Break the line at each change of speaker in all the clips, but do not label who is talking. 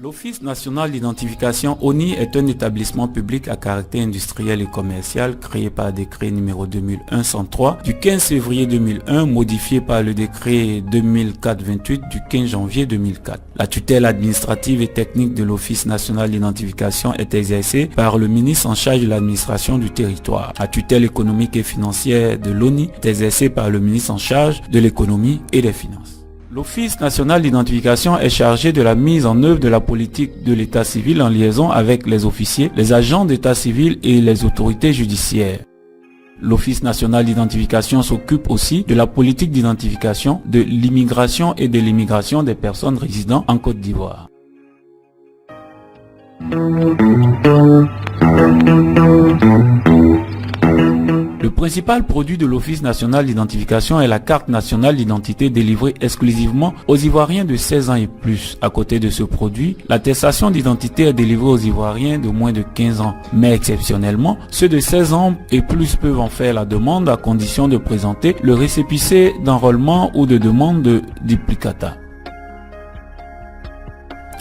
L'Office national d'identification ONI est un établissement public à caractère industriel et commercial créé par décret numéro 2001-103 du 15 février 2001 modifié par le décret 2004-28 du 15 janvier 2004. La tutelle administrative et technique de l'Office national d'identification est exercée par le ministre en charge de l'administration du territoire. La tutelle économique et financière de l'ONI est exercée par le ministre en charge de l'économie et des finances. L'Office national d'identification est chargé de la mise en œuvre de la politique de l'état civil en liaison avec les officiers, les agents d'état civil et les autorités judiciaires. L'Office national d'identification s'occupe aussi de la politique d'identification, de l'immigration et de l'immigration des personnes résidant en Côte d'Ivoire. Le principal produit de l'Office national d'identification est la carte nationale d'identité délivrée exclusivement aux Ivoiriens de 16 ans et plus. À côté de ce produit, l'attestation d'identité est délivrée aux Ivoiriens de moins de 15 ans. Mais exceptionnellement, ceux de 16 ans et plus peuvent en faire la demande à condition de présenter le récépissé d'enrôlement ou de demande de duplicata.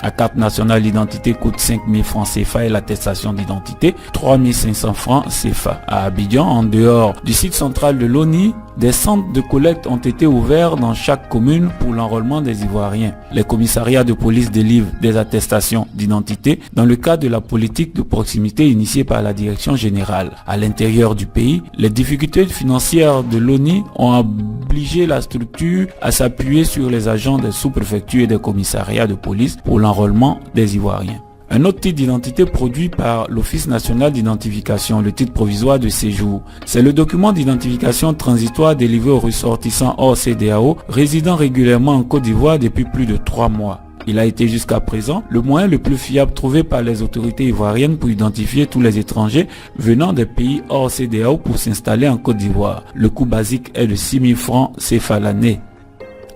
La carte nationale d'identité coûte 5 000 francs CFA et l'attestation d'identité 3 500 francs CFA. À Abidjan, en dehors du site central de l'ONI, des centres de collecte ont été ouverts dans chaque commune pour l'enrôlement des Ivoiriens. Les commissariats de police délivrent des attestations d'identité dans le cadre de la politique de proximité initiée par la direction générale. À l'intérieur du pays, les difficultés financières de l'ONI ont obligé la structure à s'appuyer sur les agents des sous-préfectures et des commissariats de police pour l'enrôlement des Ivoiriens. Un autre titre d'identité produit par l'Office national d'identification, le titre provisoire de séjour. C'est le document d'identification transitoire délivré aux ressortissants hors CEDEAO résidant régulièrement en Côte d'Ivoire depuis plus de 3 mois. Il a été jusqu'à présent le moyen le plus fiable trouvé par les autorités ivoiriennes pour identifier tous les étrangers venant des pays hors CEDEAO pour s'installer en Côte d'Ivoire. Le coût basique est de 6 000 francs CFA l'année.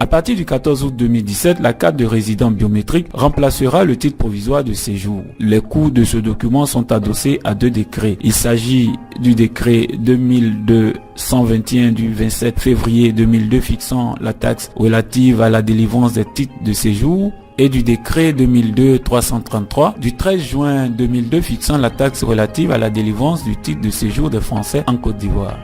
À partir du 14 août 2017, la carte de résident biométrique remplacera le titre provisoire de séjour. Les coûts de ce document sont adossés à 2 décrets. Il s'agit du décret 2221 du 27 février 2002 fixant la taxe relative à la délivrance des titres de séjour et du décret 2002-333 du 13 juin 2002 fixant la taxe relative à la délivrance du titre de séjour des Français en Côte d'Ivoire.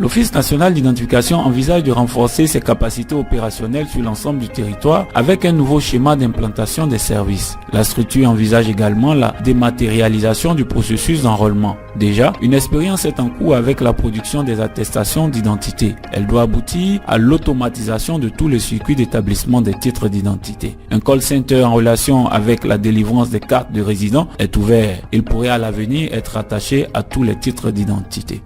L'Office national d'identification envisage de renforcer ses capacités opérationnelles sur l'ensemble du territoire avec un nouveau schéma d'implantation des services. La structure envisage également la dématérialisation du processus d'enrôlement. Déjà, une expérience est en cours avec la production des attestations d'identité. Elle doit aboutir à l'automatisation de tout le circuit d'établissement des titres d'identité. Un call center en relation avec la délivrance des cartes de résidents est ouvert. Il pourrait à l'avenir être attaché à tous les titres d'identité.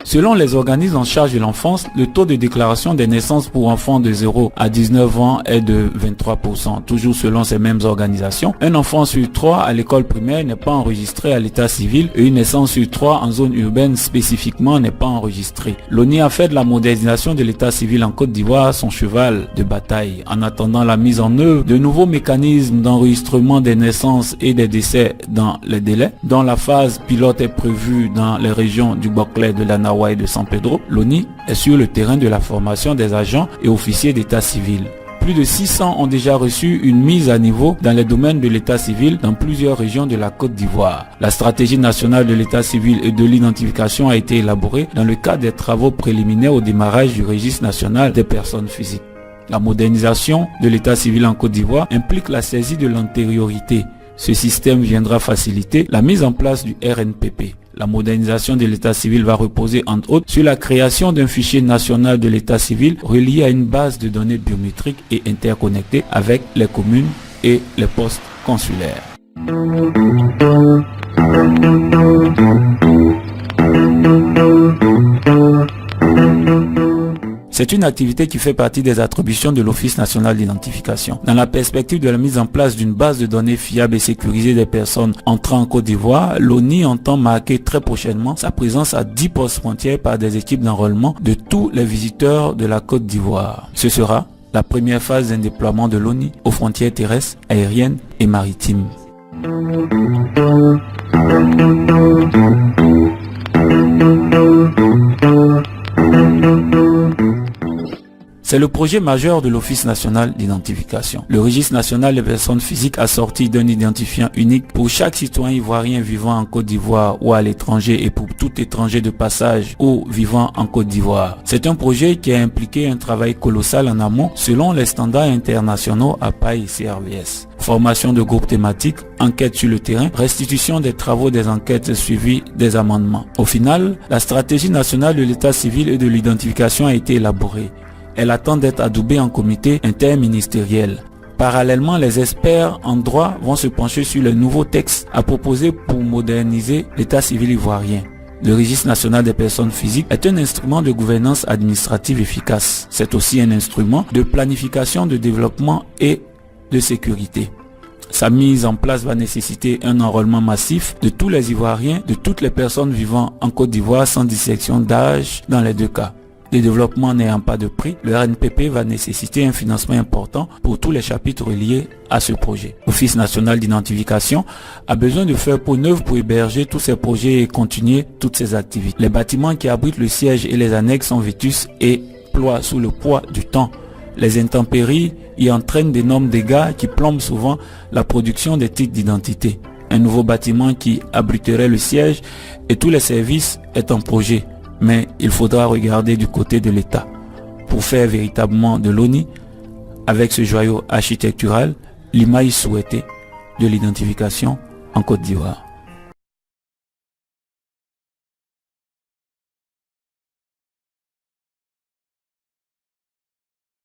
Selon les organismes en charge de l'enfance, le taux de déclaration des naissances pour enfants de 0 à 19 ans est de 23%. Toujours selon ces mêmes organisations, un enfant sur 3 à l'école primaire n'est pas enregistré à l'état civil et une naissance sur 3 en zone urbaine spécifiquement n'est pas enregistrée. L'ONI a fait de la modernisation de l'état civil en Côte d'Ivoire son cheval de bataille. En attendant la mise en œuvre de nouveaux mécanismes d'enregistrement des naissances et des décès dans les délais, dont la phase pilote est prévue dans les régions du Boclé, de la et de San Pedro, l'ONI est sur le terrain de la formation des agents et officiers d'état civil. Plus de 600 ont déjà reçu une mise à niveau dans les domaines de l'état civil dans plusieurs régions de la Côte d'Ivoire. La stratégie nationale de l'état civil et de l'identification a été élaborée dans le cadre des travaux préliminaires au démarrage du registre national des personnes physiques. La modernisation de l'état civil en Côte d'Ivoire implique la saisie de l'antériorité. Ce système viendra faciliter la mise en place du RNPP. La modernisation de l'état civil va reposer entre autres sur la création d'un fichier national de l'état civil relié à une base de données biométriques et interconnectée avec les communes et les postes consulaires. C'est une activité qui fait partie des attributions de l'Office national d'identification. Dans la perspective de la mise en place d'une base de données fiable et sécurisée des personnes entrant en Côte d'Ivoire, l'ONI entend marquer très prochainement sa présence à 10 postes frontières par des équipes d'enrôlement de tous les visiteurs de la Côte d'Ivoire. Ce sera la première phase d'un déploiement de l'ONI aux frontières terrestres, aériennes et maritimes. C'est le projet majeur de l'Office national d'identification. Le registre national des personnes physiques assorti d'un identifiant unique pour chaque citoyen ivoirien vivant en Côte d'Ivoire ou à l'étranger et pour tout étranger de passage ou vivant en Côte d'Ivoire. C'est un projet qui a impliqué un travail colossal en amont selon les standards internationaux APAI et CRVS. Formation de groupes thématiques, enquête sur le terrain, restitution des travaux des enquêtes suivies des amendements. Au final, la stratégie nationale de l'état civil et de l'identification a été élaborée. Elle attend d'être adoubée en comité interministériel. Parallèlement, les experts en droit vont se pencher sur les nouveaux textes à proposer pour moderniser l'état civil ivoirien. Le registre national des personnes physiques est un instrument de gouvernance administrative efficace. C'est aussi un instrument de planification de développement et de sécurité. Sa mise en place va nécessiter un enrôlement massif de tous les Ivoiriens, de toutes les personnes vivant en Côte d'Ivoire sans distinction d'âge dans les deux cas. Le développement n'ayant pas de prix, le RNPP va nécessiter un financement important pour tous les chapitres liés à ce projet. L'Office national d'identification a besoin de faire peau neuve pour héberger tous ces projets et continuer toutes ces activités. Les bâtiments qui abritent le siège et les annexes sont vétustes et ploient sous le poids du temps. Les intempéries y entraînent d'énormes dégâts qui plombent souvent la production des titres d'identité. Un nouveau bâtiment qui abriterait le siège et tous les services est en projet. Mais il faudra regarder du côté de l'État pour faire véritablement de l'ONI, avec ce joyau architectural, l'image souhaitée de l'identification en Côte d'Ivoire.